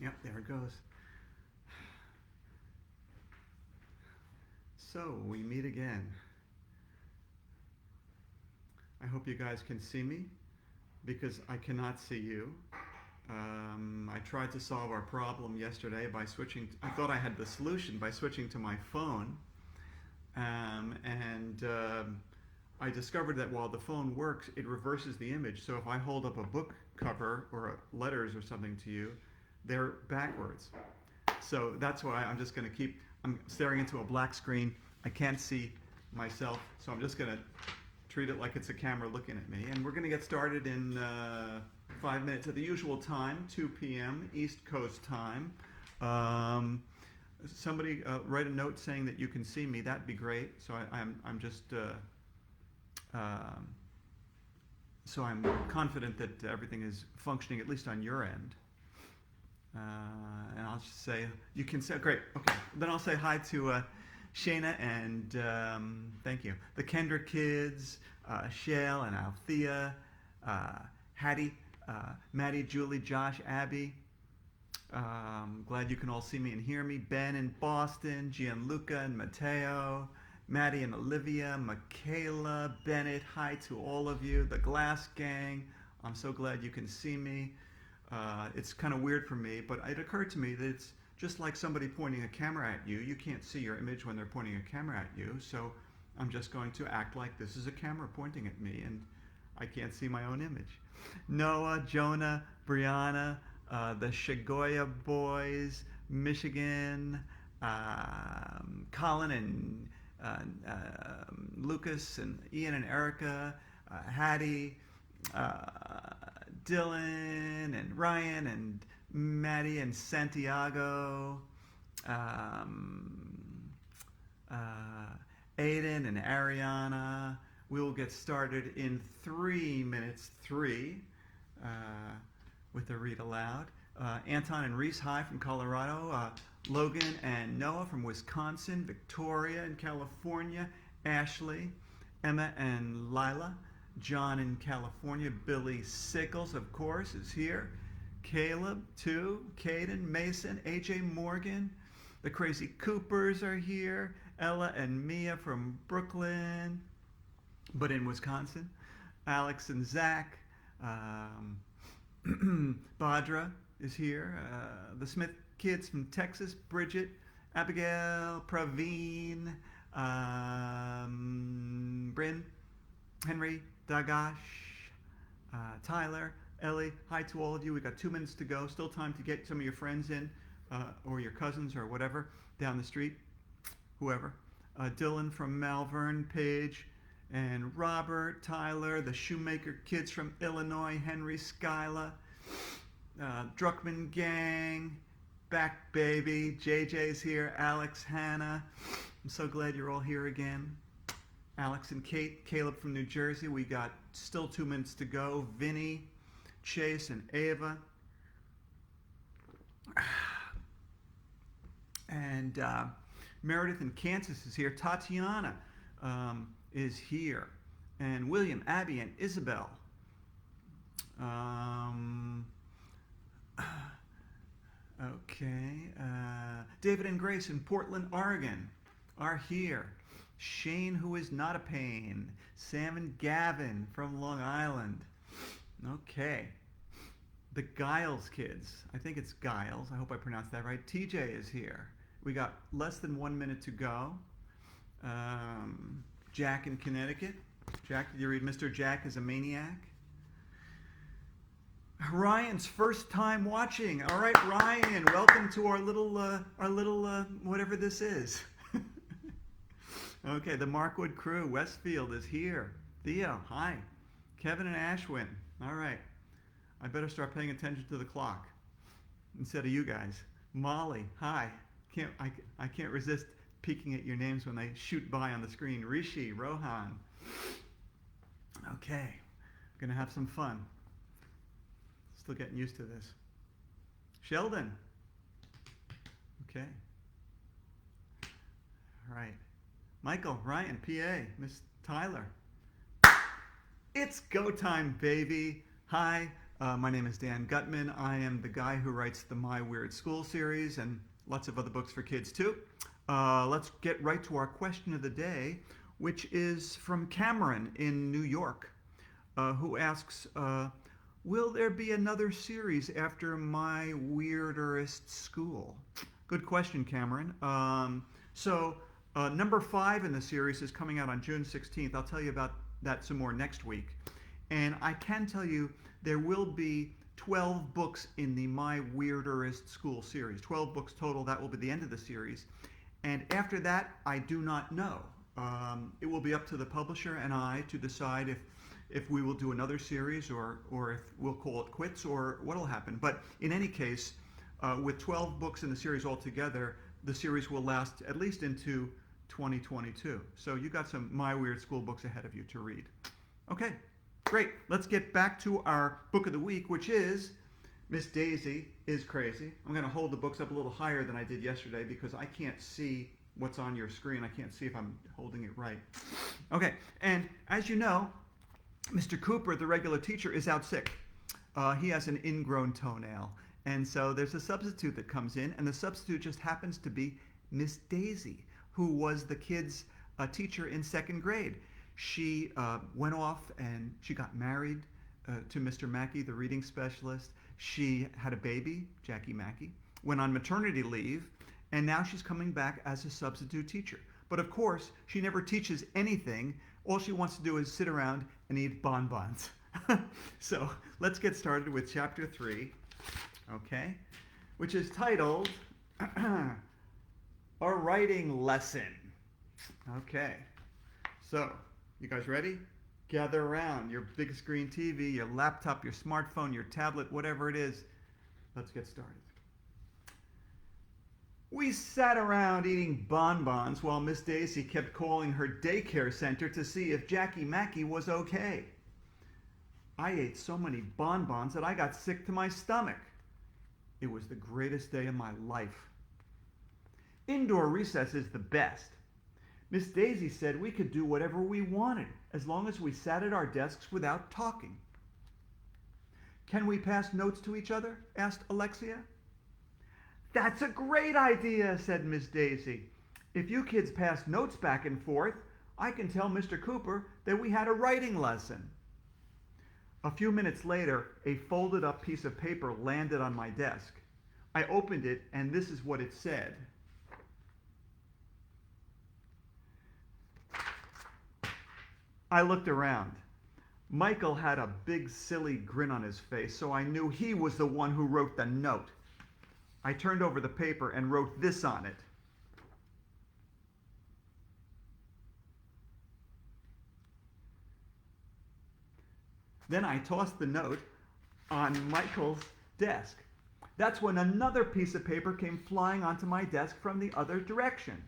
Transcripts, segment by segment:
Yep, there it goes. So we meet again. I hope you guys can see me because I cannot see you. I tried to solve our problem yesterday by switching. I thought I had the solution by switching to my phone, and I discovered that while the phone works, it reverses the image. So if I hold up a book cover or letters or something to you, they're backwards. So that's why I'm just going to keep. I'm staring into a black screen. I can't see myself, so I'm just going to treat it like it's a camera looking at me. And we're going to get started in 5 minutes at the usual time, 2 p.m. East Coast time. Somebody write a note saying that you can see me. That'd be great. So I'm just so I'm confident that everything is functioning at least on your end. And I'll just say you can say great. Okay, then I'll say hi to Shayna and thank you. The Kendra kids, Shale and Althea, Hattie, Maddie, Julie, Josh, Abby. Glad you can all see me and hear me. Ben in Boston, Gianluca and Matteo, Maddie and Olivia, Michaela, Bennett. Hi to all of you. The Glass Gang. I'm so glad you can see me. It's kind of weird for me, but it occurred to me that it's just like somebody pointing a camera at you. You can't see your image when they're pointing a camera at you, so I'm just going to act like this is a camera pointing at me, and I can't see my own image. Noah, Jonah, Brianna, the Shigoya boys, Michigan, Colin and Lucas and Ian and Erica, Hattie, Dylan and Ryan and Maddie and Santiago, Aiden and Ariana. We will get started in 3 minutes, with the read aloud. Anton and Reese, hi from Colorado. Logan and Noah from Wisconsin. Victoria in California. Ashley, Emma and Lila. John in California. Billy Sickles, of course, is here. Caleb, too. Caden, Mason, AJ Morgan. The Crazy Coopers are here. Ella and Mia from Brooklyn, but in Wisconsin. Alex and Zach. Badra is here. The Smith kids from Texas. Bridget, Abigail, Praveen, Bryn, Henry, Dagash, Tyler, Ellie. Hi to all of you. We got 2 minutes to go. Still time to get some of your friends in, or your cousins or whatever, down the street, whoever. Dylan from Malvern, Paige, and Robert, Tyler, the Shoemaker kids from Illinois, Henry, Skyla, Druckman gang, back baby, JJ's here, Alex, Hannah. I'm so glad you're all here again. Alex and Kate, Caleb from New Jersey. We got still 2 minutes to go. Vinny, Chase, and Ava. And Meredith in Kansas is here. Tatiana is here. And William, Abby, and Isabel. Okay. David and Grace in Portland, Oregon are here. Shane, who is not a pain. Sam and Gavin from Long Island. Okay. The Giles kids. I think it's Giles. I hope I pronounced that right. TJ is here. We got less than 1 minute to go. Jack in Connecticut. Jack, did you read Mr. Jack is a Maniac? Ryan's first time watching. All right, Ryan, welcome to our little whatever this is. Okay, the Markwood crew. Westfield is here. Theo, hi. Kevin and Ashwin. All right. I better start paying attention to the clock instead of you guys. Molly, hi. I can't resist peeking at your names when they shoot by on the screen. Rishi, Rohan. Okay, gonna have some fun. Still getting used to this. Sheldon. Okay. All right. Michael, Ryan, PA, Miss Tyler. It's go time, baby. Hi, My name is Dan Gutman. I am the guy who writes the My Weird School series and lots of other books for kids too. Let's get right to our question of the day, which is from Cameron in New York, who asks, will there be another series after My Weirderest School? Good question, Cameron. Number 5 in the series is coming out on June 16th. I'll tell you about that some more next week. And I can tell you there will be 12 books in the My Weirderest School series. 12 books total. That will be the end of the series. And after that, I do not know. It will be up to the publisher and I to decide if we will do another series or if we'll call it quits or what will happen. But in any case, with 12 books in the series altogether, the series will last at least into 2022. So you got some My Weird School books ahead of you to read. Okay, great. Let's get back to our book of the week, which is Miss Daisy is Crazy. I'm going to hold the books up a little higher than I did yesterday because I can't see what's on your screen. I can't see if I'm holding it right. Okay, and as you know, Mr. Cooper, the regular teacher, is out sick. He has an ingrown toenail. And so there's a substitute that comes in, and the substitute just happens to be Miss Daisy, who was the kid's teacher in 2nd grade. She went off and she got married to Mr. Mackey, the reading specialist. She had a baby, Jackie Mackey, went on maternity leave, and now she's coming back as a substitute teacher. But of course, she never teaches anything. All she wants to do is sit around and eat bonbons. So let's get started with chapter 3, okay, which is titled A Writing Lesson. Okay, so you guys ready? Gather around your big screen TV, your laptop, your smartphone, your tablet, whatever it is. Let's get started. We sat around eating bonbons while Miss Daisy kept calling her daycare center to see if Jackie Mackey was okay. I ate so many bonbons that I got sick to my stomach. It was the greatest day of my life. Indoor recess is the best. Miss Daisy said we could do whatever we wanted as long as we sat at our desks without talking. Can we pass notes to each other? Asked Alexia. That's a great idea, said Miss Daisy. If you kids pass notes back and forth, I can tell Mr. Cooper that we had a writing lesson. A few minutes later, a folded up piece of paper landed on my desk. I opened it, and this is what it said. I looked around. Michael had a big silly grin on his face, so I knew he was the one who wrote the note. I turned over the paper and wrote this on it. Then I tossed the note on Michael's desk. That's when another piece of paper came flying onto my desk from the other direction.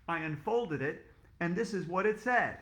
I unfolded it, and this is what it said.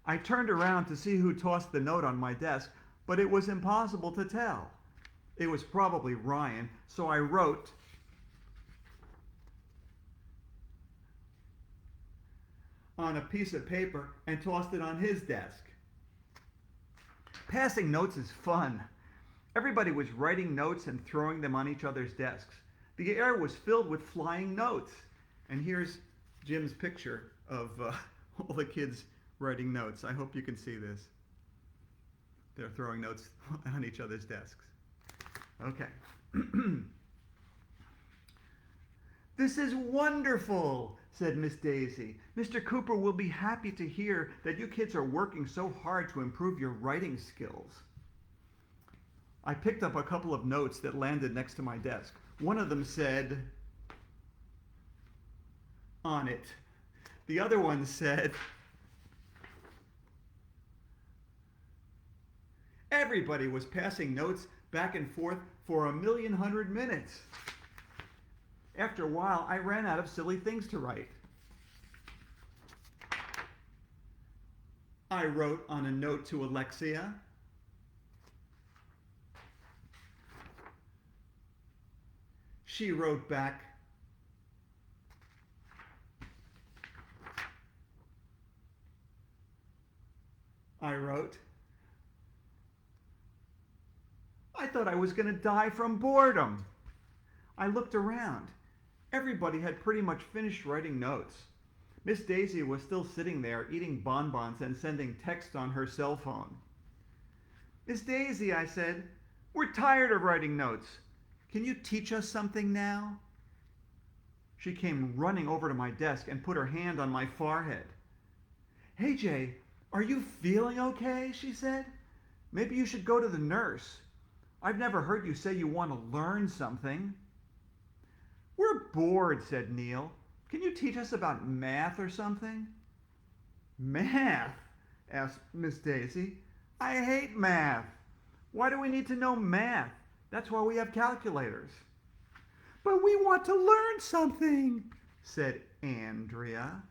I turned around to see who tossed the note on my desk, but it was impossible to tell. It was probably Ryan, so I wrote, on a piece of paper and tossed it on his desk. Passing notes is fun. Everybody was writing notes and throwing them on each other's desks. The air was filled with flying notes. And here's Jim's picture of all the kids writing notes. I hope you can see this. They're throwing notes on each other's desks. Okay. This is wonderful, said Miss Daisy. Mr. Cooper will be happy to hear that you kids are working so hard to improve your writing skills. I picked up a couple of notes that landed next to my desk. One of them said, on it. The other one said, everybody was passing notes back and forth for 1,100,000 minutes. After a while, I ran out of silly things to write. I wrote on a note to Alexia. She wrote back, I wrote. I thought I was going to die from boredom. I looked around. Everybody had pretty much finished writing notes. Miss Daisy was still sitting there eating bonbons and sending text on her cell phone. Miss Daisy, I said, we're tired of writing notes. Can you teach us something now? She came running over to my desk and put her hand on my forehead. Hey, Jay, are you feeling okay? She said. Maybe you should go to the nurse. I've never heard you say you want to learn something. We're bored, said Neil. Can you teach us about math or something? Math? Asked Miss Daisy. I hate math. Why do we need to know math? That's why we have calculators. But we want to learn something, said Andrea.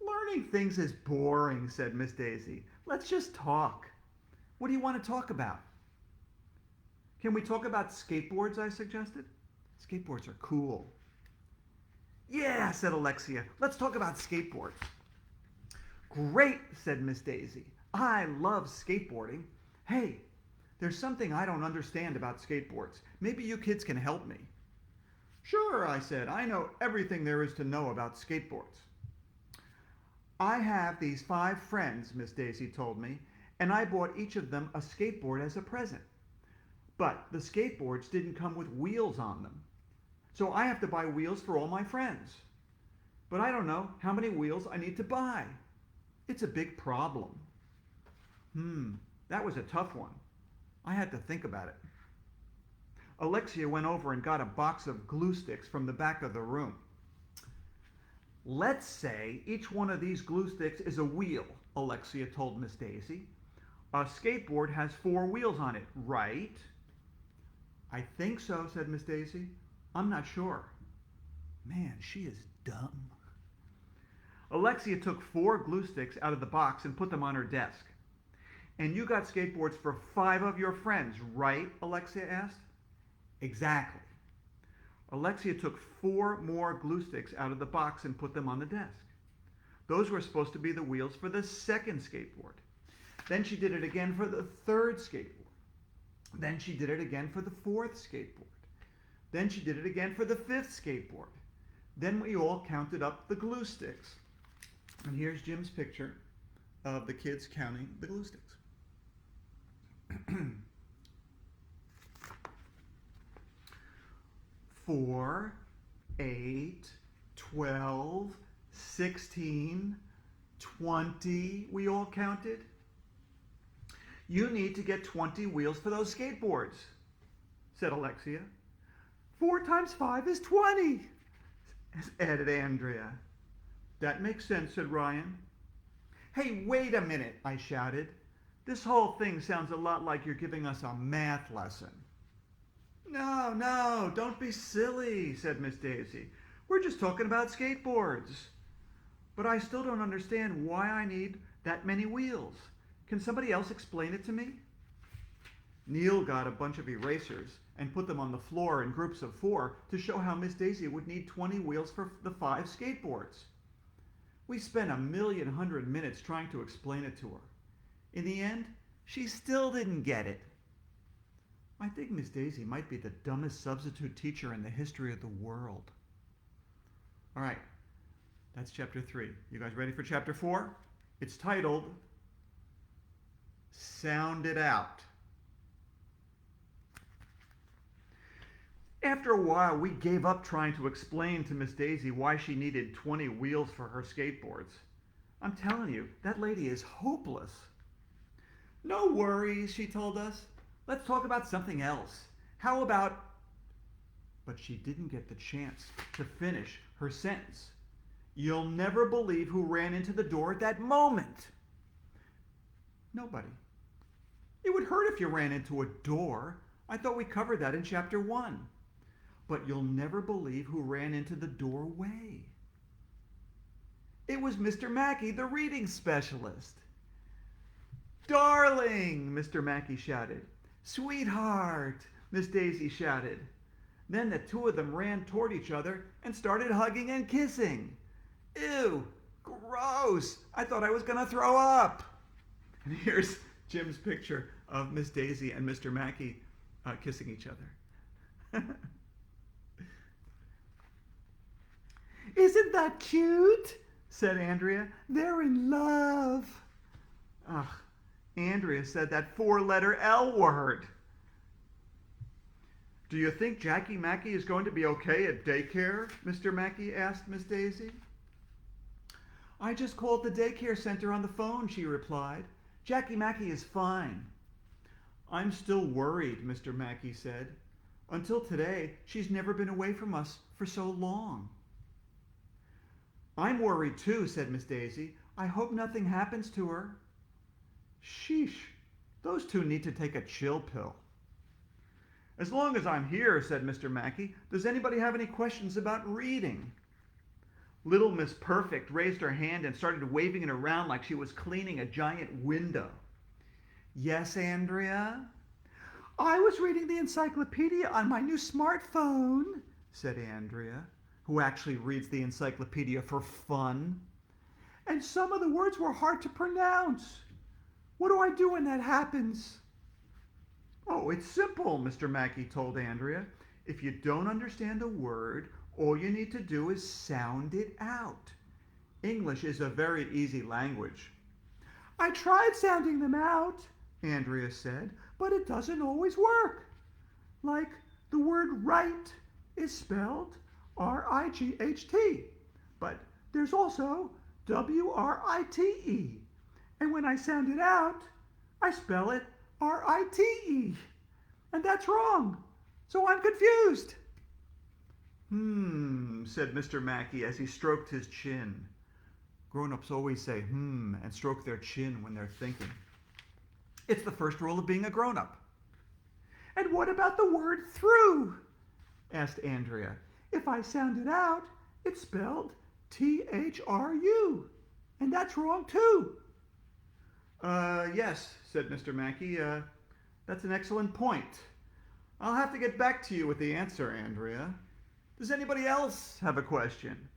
Learning things is boring, said Miss Daisy. Let's just talk. What do you want to talk about? Can we talk about skateboards, I suggested. Skateboards are cool. Yeah, said Alexia. Let's talk about skateboards. Great, said Miss Daisy. I love skateboarding. Hey, there's something I don't understand about skateboards. Maybe you kids can help me. Sure, I said. I know everything there is to know about skateboards. I have these 5 friends, Miss Daisy told me, and I bought each of them a skateboard as a present. But the skateboards didn't come with wheels on them. So I have to buy wheels for all my friends. But I don't know how many wheels I need to buy. It's a big problem. That was a tough one. I had to think about it. Alexia went over and got a box of glue sticks from the back of the room. Let's say each one of these glue sticks is a wheel, Alexia told Miss Daisy. A skateboard has 4 wheels on it, right? I think so, said Miss Daisy. I'm not sure. Man, she is dumb. Alexia took 4 glue sticks out of the box and put them on her desk. And you got skateboards for 5 of your friends, right? Alexia asked. Exactly. Alexia took 4 more glue sticks out of the box and put them on the desk. Those were supposed to be the wheels for the second skateboard. Then she did it again for the 3rd skateboard. Then she did it again for the 4th skateboard. Then she did it again for the 5th skateboard. Then we all counted up the glue sticks. And here's Jim's picture of the kids counting the glue sticks. 4, 8, 12, 16, 20, we all counted. You need to get 20 wheels for those skateboards, said Alexia. 4 times 5 is 20, added Andrea. That makes sense, said Ryan. Hey, wait a minute, I shouted. This whole thing sounds a lot like you're giving us a math lesson. No, don't be silly, said Miss Daisy. We're just talking about skateboards. But I still don't understand why I need that many wheels. Can somebody else explain it to me? Neil got a bunch of erasers and put them on the floor in groups of 4 to show how Miss Daisy would need 20 wheels for the 5 skateboards. We spent 1,100,000 minutes trying to explain it to her. In the end, she still didn't get it. I think Miss Daisy might be the dumbest substitute teacher in the history of the world. All right, that's chapter 3. You guys ready for chapter 4? It's titled, Sound It Out. After a while, we gave up trying to explain to Miss Daisy why she needed 20 wheels for her skateboards. I'm telling you, that lady is hopeless. No worries, she told us. Let's talk about something else. How about... But she didn't get the chance to finish her sentence. You'll never believe who ran into the door at that moment. Nobody. It would hurt if you ran into a door. I thought we covered that in chapter 1. But you'll never believe who ran into the doorway. It was Mr. Mackey, the reading specialist. Darling, Mr. Mackey shouted. Sweetheart, Miss Daisy shouted. Then the 2 of them ran toward each other and started hugging and kissing. Ew, gross. I thought I was going to throw up. And here's Jim's picture of Miss Daisy and Mr. Mackey kissing each other. "Isn't that cute?" said Andrea. "They're in love." Ugh, Andrea said that four-letter L word. "Do you think Jackie Mackey is going to be okay at daycare?" Mr. Mackey asked Miss Daisy. "I just called the daycare center on the phone," she replied. "Jackie Mackey is fine." "I'm still worried," Mr. Mackey said. "Until today, she's never been away from us for so long." "I'm worried too," said Miss Daisy. "I hope nothing happens to her." "Sheesh, those two need to take a chill pill." "As long as I'm here," said Mr. Mackey, "does anybody have any questions about reading?" Little Miss Perfect raised her hand and started waving it around like she was cleaning a giant window. "Yes, Andrea?" "I was reading the encyclopedia on my new smartphone," said Andrea, who actually reads the encyclopedia for fun. "And some of the words were hard to pronounce. What do I do when that happens?" "Oh, it's simple," Mr. Mackey told Andrea. "If you don't understand a word, all you need to do is sound it out. English is a very easy language." "I tried sounding them out," Andrea said, "but it doesn't always work. Like the word right is spelled R-I-G-H-T, but there's also W-R-I-T-E. And when I sound it out, I spell it R-I-T-E. And that's wrong. So I'm confused." Said Mr. Mackey as he stroked his chin. Grown-ups always say and stroke their chin when they're thinking. It's the first rule of being a grown-up. "And what about the word through?" asked Andrea. "If I sound it out, it's spelled T-H-R-U. And that's wrong too." Yes," said Mr. Mackey. That's an excellent point. I'll have to get back to you with the answer, Andrea. Does anybody else have a question?"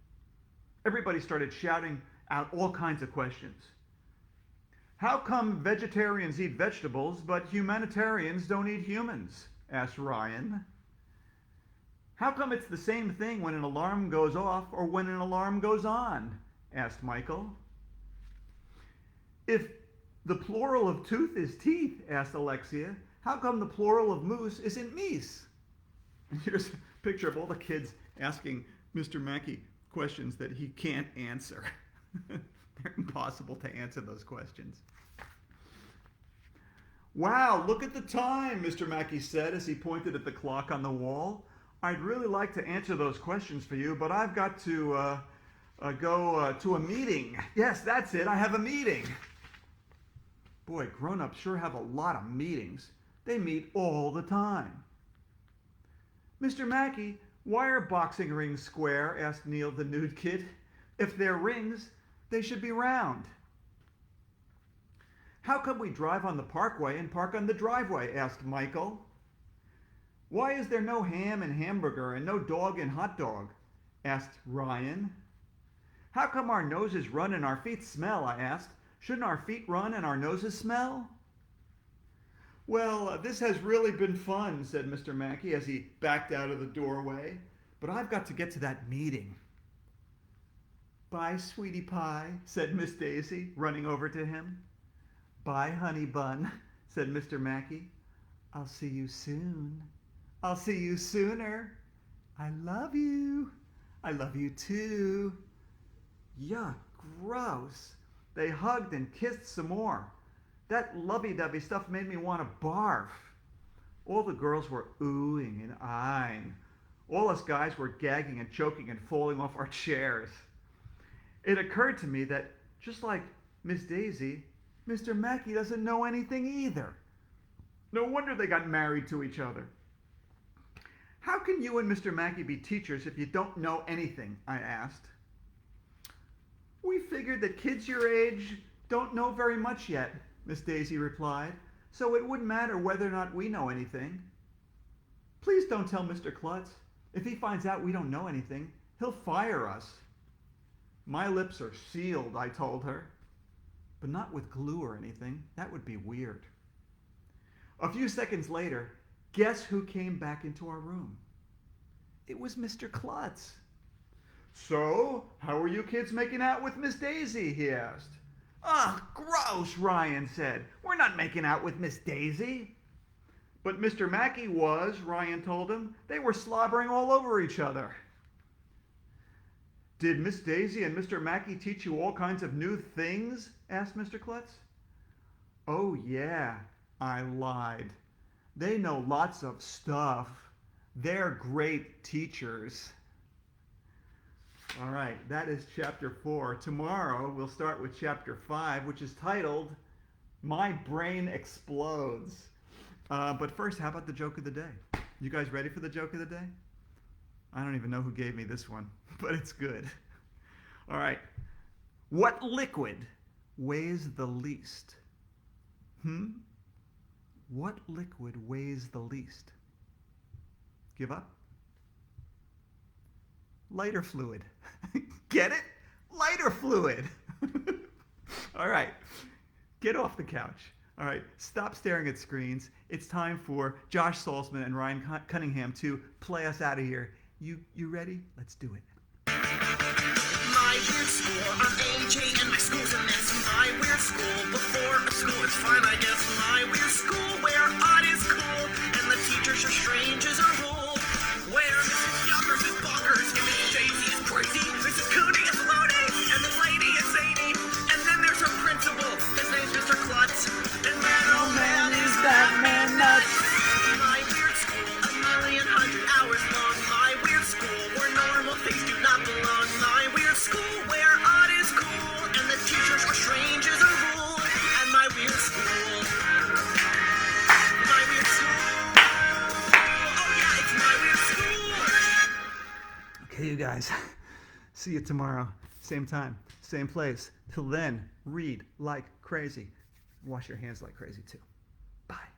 Everybody started shouting out all kinds of questions. "How come vegetarians eat vegetables, but humanitarians don't eat humans?" asked Ryan. "How come it's the same thing when an alarm goes off or when an alarm goes on?" asked Michael. "If the plural of tooth is teeth," asked Alexia, "how come the plural of moose isn't meese?" And here's a picture of all the kids asking Mr. Mackey questions that he can't answer. They're impossible to answer those questions. "Wow, look at the time," Mr. Mackey said as he pointed at the clock on the wall. "I'd really like to answer those questions for you, but I've got to go to a meeting. Yes, that's it, I have a meeting." Boy, grown-ups sure have a lot of meetings. They meet all the time. "Mr. Mackey, why are boxing rings square?" asked Neil the nude kid. "If they're rings, they should be round." "How come we drive on the parkway and park on the driveway?" asked Michael. "Why is there no ham and hamburger and no dog and hot dog?" asked Ryan. "How come our noses run and our feet smell?" I asked. "Shouldn't our feet run and our noses smell?" "Well, this has really been fun," said Mr. Mackey as he backed out of the doorway. "But I've got to get to that meeting." "Bye, sweetie pie," said Miss Daisy, running over to him. "Bye, honey bun," said Mr. Mackey. "I'll see you soon. I'll see you sooner. I love you. I love you too." Yuck, gross. They hugged and kissed some more. That lovey-dovey stuff made me want to barf. All the girls were oohing and eyeing. All us guys were gagging and choking and falling off our chairs. It occurred to me that, just like Miss Daisy, Mr. Mackey doesn't know anything either. No wonder they got married to each other. "How can you and Mr. Mackey be teachers if you don't know anything?" I asked. "We figured that kids your age don't know very much yet," Miss Daisy replied, "so it wouldn't matter whether or not we know anything." "Please don't tell Mr. Klutz. If he finds out we don't know anything, he'll fire us." "My lips are sealed," I told her. but not with glue or anything. That would be weird. A few seconds later, guess who came back into our room? It was Mr. Klutz. "So, how are you kids making out with Miss Daisy?" he asked. "Ugh, gross," Ryan said. "We're not making out with Miss Daisy." "But Mr. Mackey was," Ryan told him. "They were slobbering all over each other." "Did Miss Daisy and Mr. Mackey teach you all kinds of new things?" asked Mr. Klutz. "Oh, yeah," I lied. "They know lots of stuff. They're great teachers." All right, that is chapter 4. Tomorrow we'll start with chapter 5, which is titled My Brain Explodes. But first, how about the joke of the day? You guys ready for the joke of the day? I don't even know who gave me this one, but it's good. All right. What liquid weighs the least? What liquid weighs the least? Give up? Lighter fluid. Get it? Lighter fluid. All right. Get off the couch. All right. Stop staring at screens. It's time for Josh Salzman and Ryan Cunningham to play us out of here. You ready? Let's do it. My weird school, I'm AJ and my school's a mess. My weird school, before a school is fine, I guess. My weird school, where odd is cool, and the teachers are strange as a rule. Where Mrs. Youngers is bonkers, and Mrs. Daisy is crazy, Mrs. Cooney is loony, and this lady is zany. And then there's her principal, his name's Mr. Klutz, and man, oh man, is that man nuts. My weird school, a million hundred hours long. My weird school, where normal things do not belong. My weird school, where odd is cool, and the teachers are strange as a rule. And my weird school, my weird school, oh yeah, it's my weird school. Okay, you guys. See you tomorrow. Same time, same place. Till then, read like crazy. Wash your hands like crazy too. Bye.